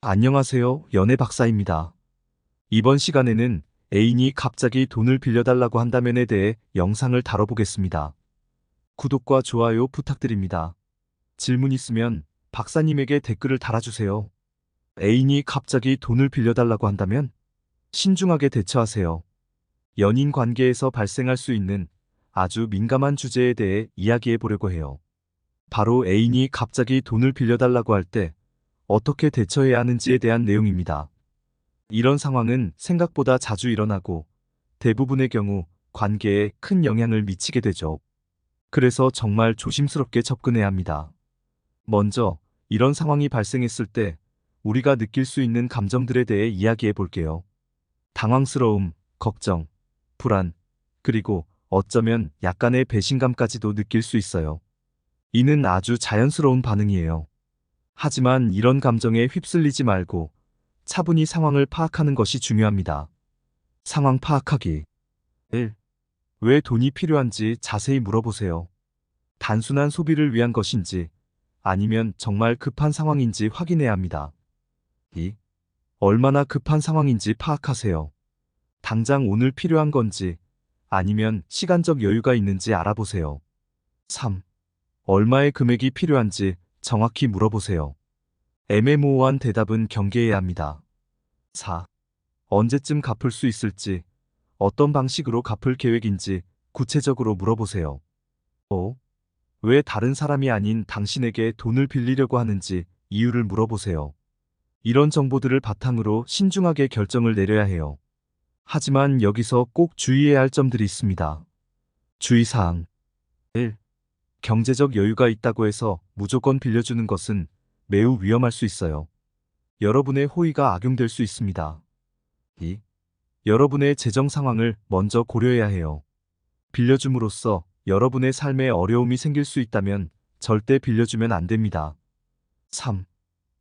안녕하세요. 연애 박사입니다. 이번 시간에는 애인이 갑자기 돈을 빌려달라고 한다면에 대해 영상을 다뤄보겠습니다. 구독과 좋아요 부탁드립니다. 질문 있으면 박사님에게 댓글을 달아주세요. 애인이 갑자기 돈을 빌려달라고 한다면 신중하게 대처하세요. 연인 관계에서 발생할 수 있는 아주 민감한 주제에 대해 이야기해 보려고 해요. 바로 애인이 갑자기 돈을 빌려달라고 할 때 어떻게 대처해야 하는지에 대한 내용입니다. 이런 상황은 생각보다 자주 일어나고 대부분의 경우 관계에 큰 영향을 미치게 되죠. 그래서 정말 조심스럽게 접근해야 합니다. 먼저 이런 상황이 발생했을 때 우리가 느낄 수 있는 감정들에 대해 이야기해 볼게요. 당황스러움, 걱정, 불안, 그리고 어쩌면 약간의 배신감까지도 느낄 수 있어요. 이는 아주 자연스러운 반응이에요. 하지만 이런 감정에 휩쓸리지 말고 차분히 상황을 파악하는 것이 중요합니다. 상황 파악하기. 1. 왜 돈이 필요한지 자세히 물어보세요. 단순한 소비를 위한 것인지 아니면 정말 급한 상황인지 확인해야 합니다. 2. 얼마나 급한 상황인지 파악하세요. 당장 오늘 필요한 건지 아니면 시간적 여유가 있는지 알아보세요. 3. 얼마의 금액이 필요한지 정확히 물어보세요. 애매모호한 대답은 경계해야 합니다. 4. 언제쯤 갚을 수 있을지, 어떤 방식으로 갚을 계획인지 구체적으로 물어보세요. 5. 왜 다른 사람이 아닌 당신에게 돈을 빌리려고 하는지 이유를 물어보세요. 이런 정보들을 바탕으로 신중하게 결정을 내려야 해요. 하지만 여기서 꼭 주의해야 할 점들이 있습니다. 주의사항. 1. 경제적 여유가 있다고 해서 무조건 빌려주는 것은 매우 위험할 수 있어요. 여러분의 호의가 악용될 수 있습니다. 2. 여러분의 재정 상황을 먼저 고려해야 해요. 빌려줌으로써 여러분의 삶에 어려움이 생길 수 있다면 절대 빌려주면 안 됩니다. 3.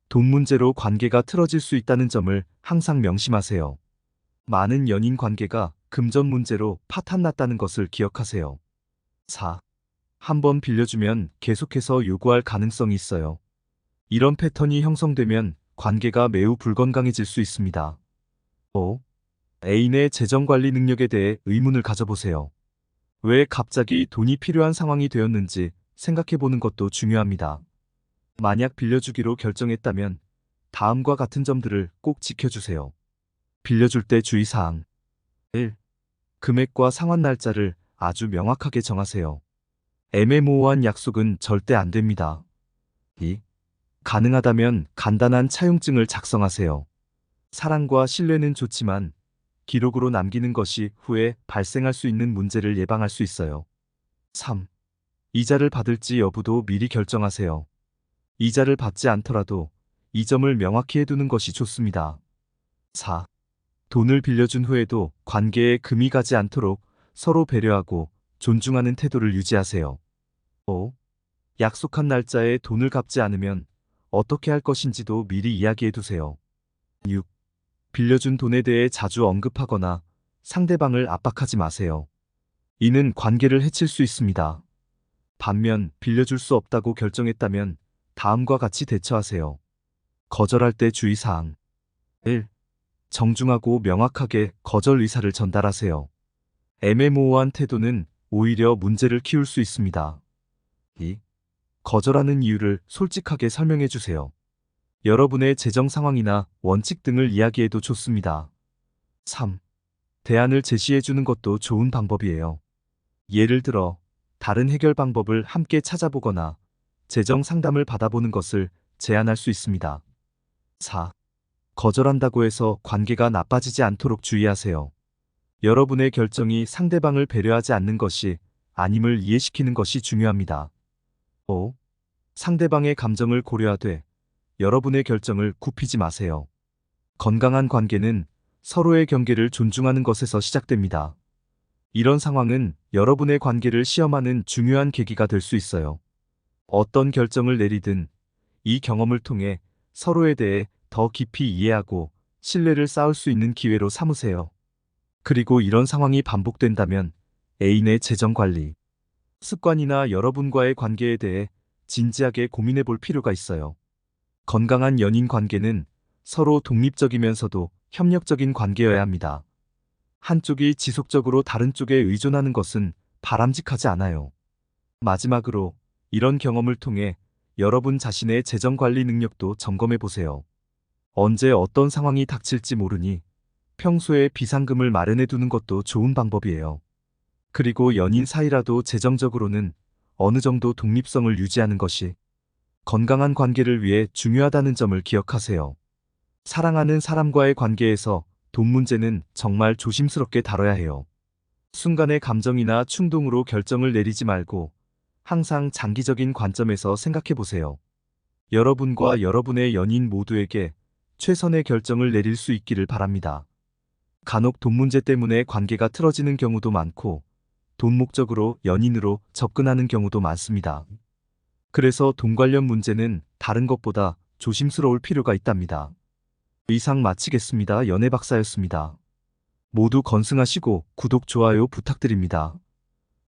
돈 문제로 관계가 틀어질 수 있다는 점을 항상 명심하세요. 많은 연인 관계가 금전 문제로 파탄났다는 것을 기억하세요. 4. 한번 빌려주면 계속해서 요구할 가능성이 있어요. 이런 패턴이 형성되면 관계가 매우 불건강해질 수 있습니다. 5. 애인의 재정관리 능력에 대해 의문을 가져보세요. 왜 갑자기 돈이 필요한 상황이 되었는지 생각해보는 것도 중요합니다. 만약 빌려주기로 결정했다면 다음과 같은 점들을 꼭 지켜주세요. 빌려줄 때 주의사항. 1. 금액과 상환 날짜를 아주 명확하게 정하세요. 애매모호한 약속은 절대 안 됩니다. 2. 가능하다면 간단한 차용증을 작성하세요. 사랑과 신뢰는 좋지만 기록으로 남기는 것이 후에 발생할 수 있는 문제를 예방할 수 있어요. 3. 이자를 받을지 여부도 미리 결정하세요. 이자를 받지 않더라도 이 점을 명확히 해두는 것이 좋습니다. 4. 돈을 빌려준 후에도 관계에 금이 가지 않도록 서로 배려하고 존중하는 태도를 유지하세요. 5. 약속한 날짜에 돈을 갚지 않으면 어떻게 할 것인지도 미리 이야기해 두세요. 6. 빌려준 돈에 대해 자주 언급하거나 상대방을 압박하지 마세요. 이는 관계를 해칠 수 있습니다. 반면 빌려줄 수 없다고 결정했다면 다음과 같이 대처하세요. 거절할 때 주의사항. 1. 정중하고 명확하게 거절 의사를 전달하세요. 애매모호한 태도는 오히려 문제를 키울 수 있습니다. 2. 거절하는 이유를 솔직하게 설명해 주세요. 여러분의 재정 상황이나 원칙 등을 이야기해도 좋습니다. 3. 대안을 제시해 주는 것도 좋은 방법이에요. 예를 들어, 다른 해결 방법을 함께 찾아보거나 재정 상담을 받아보는 것을 제안할 수 있습니다. 4. 거절한다고 해서 관계가 나빠지지 않도록 주의하세요. 여러분의 결정이 상대방을 배려하지 않는 것이 아님을 이해시키는 것이 중요합니다. 5. 상대방의 감정을 고려하되 여러분의 결정을 굽히지 마세요. 건강한 관계는 서로의 경계를 존중하는 것에서 시작됩니다. 이런 상황은 여러분의 관계를 시험하는 중요한 계기가 될 수 있어요. 어떤 결정을 내리든 이 경험을 통해 서로에 대해 더 깊이 이해하고 신뢰를 쌓을 수 있는 기회로 삼으세요. 그리고 이런 상황이 반복된다면 애인의 재정 관리, 습관이나 여러분과의 관계에 대해 진지하게 고민해 볼 필요가 있어요. 건강한 연인 관계는 서로 독립적이면서도 협력적인 관계여야 합니다. 한쪽이 지속적으로 다른 쪽에 의존하는 것은 바람직하지 않아요. 마지막으로 이런 경험을 통해 여러분 자신의 재정 관리 능력도 점검해 보세요. 언제 어떤 상황이 닥칠지 모르니 평소에 비상금을 마련해 두는 것도 좋은 방법이에요. 그리고 연인 사이라도 재정적으로는 어느 정도 독립성을 유지하는 것이 건강한 관계를 위해 중요하다는 점을 기억하세요. 사랑하는 사람과의 관계에서 돈 문제는 정말 조심스럽게 다뤄야 해요. 순간의 감정이나 충동으로 결정을 내리지 말고 항상 장기적인 관점에서 생각해 보세요. 여러분과 여러분의 연인 모두에게 최선의 결정을 내릴 수 있기를 바랍니다. 간혹 돈 문제 때문에 관계가 틀어지는 경우도 많고 돈 목적으로 연인으로 접근하는 경우도 많습니다. 그래서 돈 관련 문제는 다른 것보다 조심스러울 필요가 있답니다. 이상 마치겠습니다. 연애박사였습니다. 모두 건승하시고 구독, 좋아요 부탁드립니다.